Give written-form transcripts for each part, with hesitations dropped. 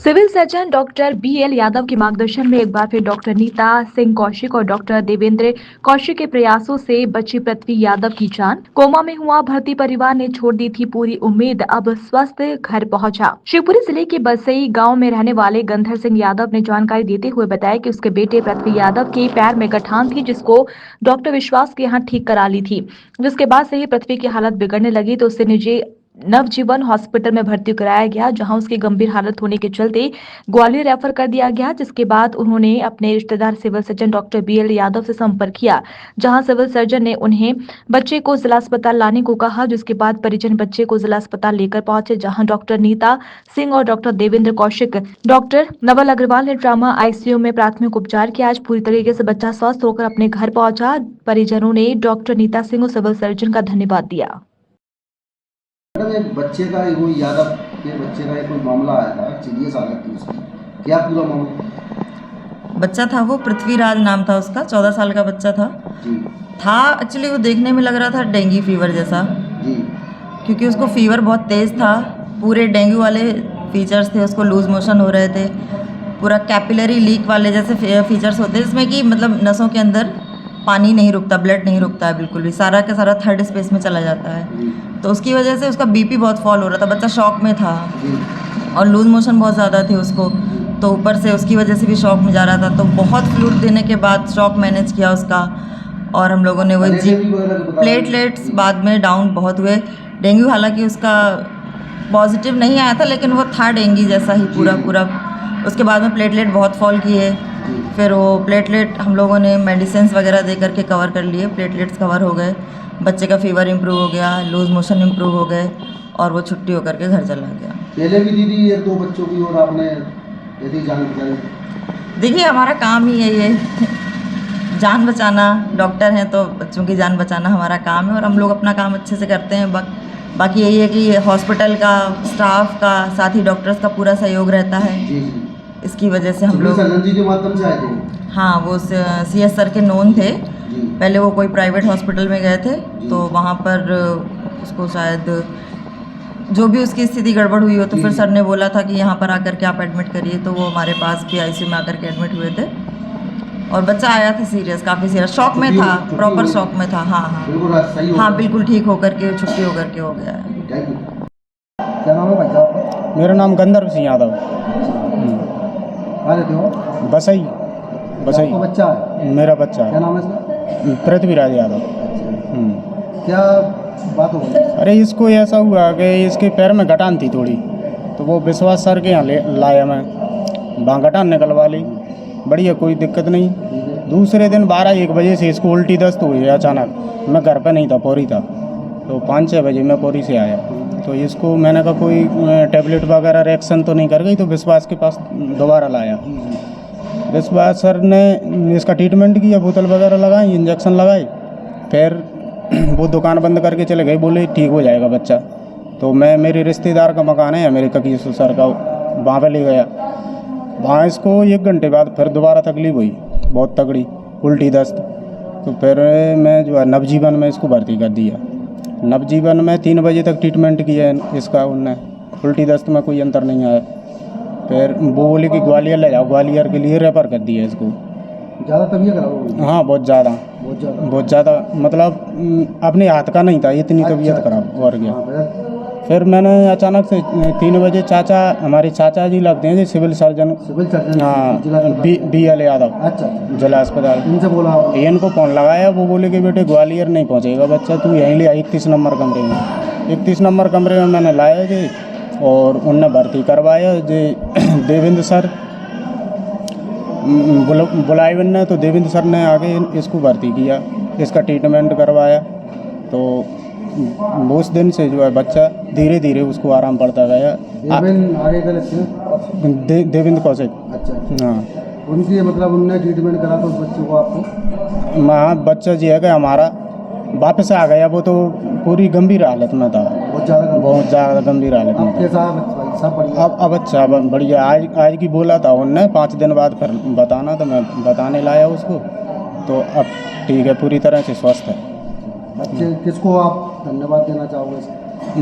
Civil surgeon doctor BL Yadav के मार्गदर्शन में एक बार फिर डॉक्टर नीता सिंह कौशिक और डॉक्टर देवेंद्र कौशिक के प्रयासों से बची पृथ्वी यादव की जान। कोमा में हुआ भर्ती परिवार ने छोड़ दी थी पूरी उम्मीद, अब स्वस्थ घर पहुंचा। शिवपुरी जिले के बसई गांव में रहने वाले गंधर सिंह यादव ने जानकारी देते हुए बताया कि उसके बेटे पृथ्वी यादव के पैर में गठान थी, जिसको डॉक्टर विश्वास के यहाँ ठीक करा ली थी। जिसके बाद से ही पृथ्वी की हालत बिगड़ने लगी तो उसे निजी नवजीवन हॉस्पिटल में भर्ती कराया गया, जहां उसकी गंभीर हालत होने के चलते ग्वालियर रेफर कर दिया गया। जिसके बाद उन्होंने अपने रिश्तेदार civil surgeon doctor BL Yadav से संपर्क किया, जहां सिविल सर्जन ने उन्हें बच्चे को जिला अस्पताल लाने को कहा। जिसके बाद परिजन बच्चे को जिला अस्पताल लेकर पहुंचे, जहां डॉक्टर नीता सिंह और डॉक्टर देवेंद्र कौशिक, डॉक्टर नवल अग्रवाल ने ट्रामा आईसीयू में प्राथमिक उपचार किया। आज पूरी तरीके से बच्चा स्वस्थ होकर अपने घर पहुंचा। परिजनों ने डॉक्टर नीता सिंह और सिविल सर्जन का धन्यवाद दिया। एक बच्चे का कोई यादव के बच्चे का कोई मामला आया था, सीरियस हालत थी उसकी, क्या पूरा मामला? बच्चा था वो पृथ्वीराज नाम था उसका, 14 साल का बच्चा था जी। था एक्चुअली वो देखने में लग रहा था डेंगू फीवर जैसा जी, क्योंकि उसको फीवर बहुत तेज़ था, पूरे डेंगू वाले फीचर्स थे, उसको लूज मोशन हो रहे थे, पूरा कैपिलरी लीक वाले जैसे फीचर्स होते हैं, जिसमें कि मतलब नसों के अंदर पानी नहीं रुकता, ब्लड नहीं रुकता है बिल्कुल भी, सारा का सारा थर्ड स्पेस में चला जाता है। तो उसकी वजह से उसका बीपी बहुत फॉल हो रहा था, बच्चा शॉक में था और लूज मोशन बहुत ज़्यादा थे उसको, तो ऊपर से उसकी वजह से भी शॉक में जा रहा था। तो बहुत फ्लूइड देने के बाद शॉक मैनेज किया उसका, और हम लोगों ने वो प्लेटलेट्स बाद में डाउन बहुत हुए। डेंगू हालांकि उसका पॉजिटिव नहीं आया था, लेकिन वो था डेंगू जैसा ही पूरा। उसके बाद में प्लेटलेट बहुत फॉल किए, फिर वो प्लेटलेट हम लोगों ने मेडिसिन वगैरह दे करके कवर कर लिए, प्लेटलेट्स कवर हो गए, बच्चे का फीवर इम्प्रूव हो गया, लूज मोशन इम्प्रूव हो गए और वो छुट्टी होकर के घर चला गया। पहले भी दीदी ये 2 बच्चों की और आपने यदि जानकारी? देखिए हमारा काम ही है ये जान बचाना, डॉक्टर हैं तो बच्चों की जान बचाना हमारा काम है और हम लोग अपना काम अच्छे से करते हैं। बाकी यही है कि हॉस्पिटल का स्टाफ का साथ ही डॉक्टर्स का पूरा सहयोग रहता है। जी। इसकी वजह से हम लोग सर्जन जी के माध्यम से आए थे? हाँ, वो CS सर के नोन थे। पहले वो कोई प्राइवेट हॉस्पिटल में गए थे, तो वहाँ पर उसको शायद जो भी उसकी स्थिति गड़बड़ हुई हो, तो फिर सर ने बोला था कि यहाँ पर आकर के आप एडमिट करिए, तो वो हमारे पास PICU में आकर के एडमिट हुए थे और बच्चा आया था सीरियस, काफ़ी सीरियस शॉक में था, प्रॉपर शॉक में था। हाँ, बिल्कुल ठीक होकर के छुट्टी होकर के हो गया है। क्या नाम है भाई साहब? मेरा नाम गंधर्व सिंह यादव। कहाँ रहते हो? बसई। आपका बच्चा है? मेरा बच्चा है। क्या नाम है इसका? पृथ्वीराज यादव। क्या बात हो गई? अरे इसको ऐसा हुआ कि इसके पैर में गठान थी थोड़ी, तो वो विश्वास सर के यहाँ लाया मैं, वहाँ गठान निकलवा ली, बढ़िया कोई दिक्कत नहीं। दूसरे दिन 12-1 बजे से इसको उल्टी दस्त हुई है अचानक। मैं घर पर नहीं था, पौरी था, तो 5-6 बजे मैं पौरी से आया, तो इसको मैंने कहा कोई टैबलेट वगैरह रिएक्शन तो नहीं कर गई, तो विश्वास के पास दोबारा लाया। विश्वास सर ने इसका ट्रीटमेंट किया, बोतल वगैरह लगाई, इंजेक्शन लगाए, फिर वो दुकान बंद करके चले गए, बोले ठीक हो जाएगा बच्चा। तो मैं मेरे रिश्तेदार का मकान है मेरे ककीस सर का, वहाँ पर ले गया। वहाँ इसको 1 घंटे बाद फिर दोबारा तकलीफ हुई, बहुत तगड़ी उल्टी दस्त। तो फिर मैं जो है नवजीवन में इसको भर्ती कर दिया। नवजीवन में 3 बजे तक ट्रीटमेंट किया इसका, उनने उल्टी दस्त में कोई अंतर नहीं आया। फिर वो बोले कि ग्वालियर ले जाओ, ग्वालियर के लिए रेफर कर दिया इसको। ज़्यादा तबीयत खराब हो गई? हाँ, बहुत ज़्यादा, मतलब अपने हाथ का नहीं था, इतनी तबीयत खराब और गया। फिर मैंने अचानक से 3 बजे हमारे चाचा जी लगते हैं जी, सिविल सर्जन, हाँ, BL यादव, अच्छा, जिला अस्पताल, इनसे बोला? इनको फ़ोन लगाया, वो बोले कि बेटे ग्वालियर नहीं पहुंचेगा बच्चा, तू यहीं ले 31 नंबर कमरे में। 31 नंबर कमरे में मैंने लाया जी और उनने भर्ती करवाया जी। देवेंद्र सर बुलाए ने, तो देवेंद्र सर ने आगे इसको भर्ती किया, इसका ट्रीटमेंट करवाया। तो उस दिन से जो है बच्चा धीरे धीरे उसको आराम पड़ता गया। देवेंद्र कौशिक। अच्छा, हाँ, उनकी मतलब उनने ट्रीटमेंट करा तो उस बच्चे को आपको? हाँ, बच्चा जी है कि हमारा वापस आ गया, वो तो पूरी गंभीर हालत में था, बहुत ज़्यादा गंभीर हालत में था। अब अच्छा बढ़िया, आज की बोला था उनने 5 दिन बाद फिर बताना, तो मैं बताने लाया उसको, तो अब ठीक है, पूरी तरह से स्वस्थ है। बच्चे किसको आप धन्यवाद देना चाहोगे?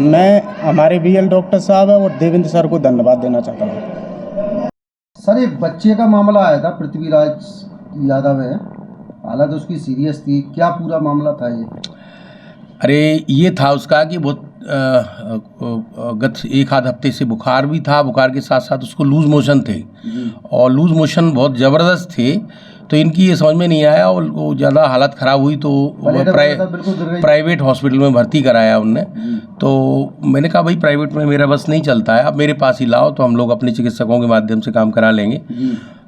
मैं हमारे BL डॉक्टर साहब है और देवेंद्र सर को धन्यवाद देना चाहता हूँ। सर एक बच्चे का मामला आया था, पृथ्वीराज यादव है, हालत उसकी सीरियस थी, क्या पूरा मामला था ये? अरे ये था उसका कि बहुत गत एक आध हफ्ते से बुखार भी था, बुखार के साथ साथ उसको लूज मोशन थे और लूज मोशन बहुत ज़बरदस्त थे। तो इनकी ये समझ में नहीं आया और वो ज़्यादा हालत ख़राब हुई तो प्राइवेट हॉस्पिटल में भर्ती कराया उनने। तो मैंने कहा भाई प्राइवेट में मेरा बस नहीं चलता है, अब मेरे पास ही लाओ तो हम लोग अपने चिकित्सकों के माध्यम से काम करा लेंगे।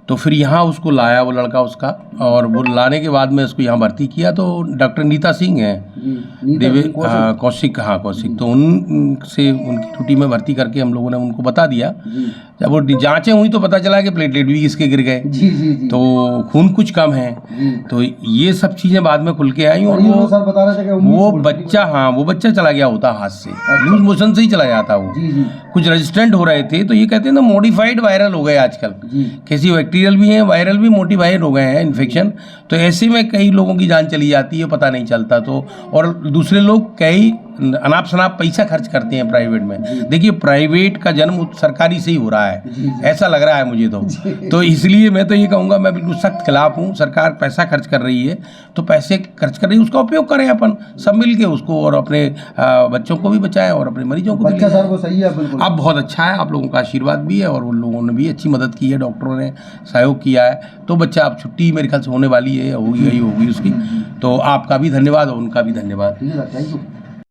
तो फिर यहाँ उसको लाया वो लड़का उसका, और वो लाने के बाद में उसको यहाँ भर्ती किया। तो डॉक्टर नीता सिंह हैं कौशिक, हाँ कौशिक, तो उनसे उनकी ड्यूटी में भर्ती करके हम लोगों ने उनको बता दिया। जब वो जांचें हुई तो पता चला कि प्लेटलेट भी इसके गिर गए, तो खून कुछ कम है। तो ये सब चीज़ें बाद में खुल के आई और वो बच्चा, हाँ वो बच्चा चला गया होता हाथ से, लूज मोशन से ही चला जाता वो। कुछ रेजिस्टेंट हो रहे थे, तो ये कहते हैं ना मॉडिफाइड वायरल हो गए आजकल, कैसी बैक्टीरियल भी हैं, वायरल भी मॉडिफाइड हो गए हैं इन्फेक्शन। तो ऐसे में कई लोगों की जान चली जाती है, पता नहीं चलता। तो और दूसरे लोग कई अनाप शनाप पैसा खर्च करते हैं प्राइवेट में। देखिए प्राइवेट का जन्म सरकारी से ही हो रहा है, ऐसा लग रहा है मुझे तो इसलिए मैं तो ये कहूँगा, मैं बिल्कुल सख्त खिलाफ हूँ। सरकार पैसा खर्च कर रही है तो पैसे खर्च कर रही है, उसका उपयोग करें अपन सब मिल के उसको, और अपने बच्चों को भी बचाएं और अपने मरीजों को भी। सही है बिल्कुल। अब बहुत अच्छा है, आप लोगों का आशीर्वाद भी है और उन लोगों ने भी अच्छी मदद की है, डॉक्टरों ने सहयोग किया है। तो बच्चा अब छुट्टी मेरे ख्याल से होने वाली है, होगी उसकी। तो आपका भी धन्यवाद और उनका भी धन्यवाद। Thank you.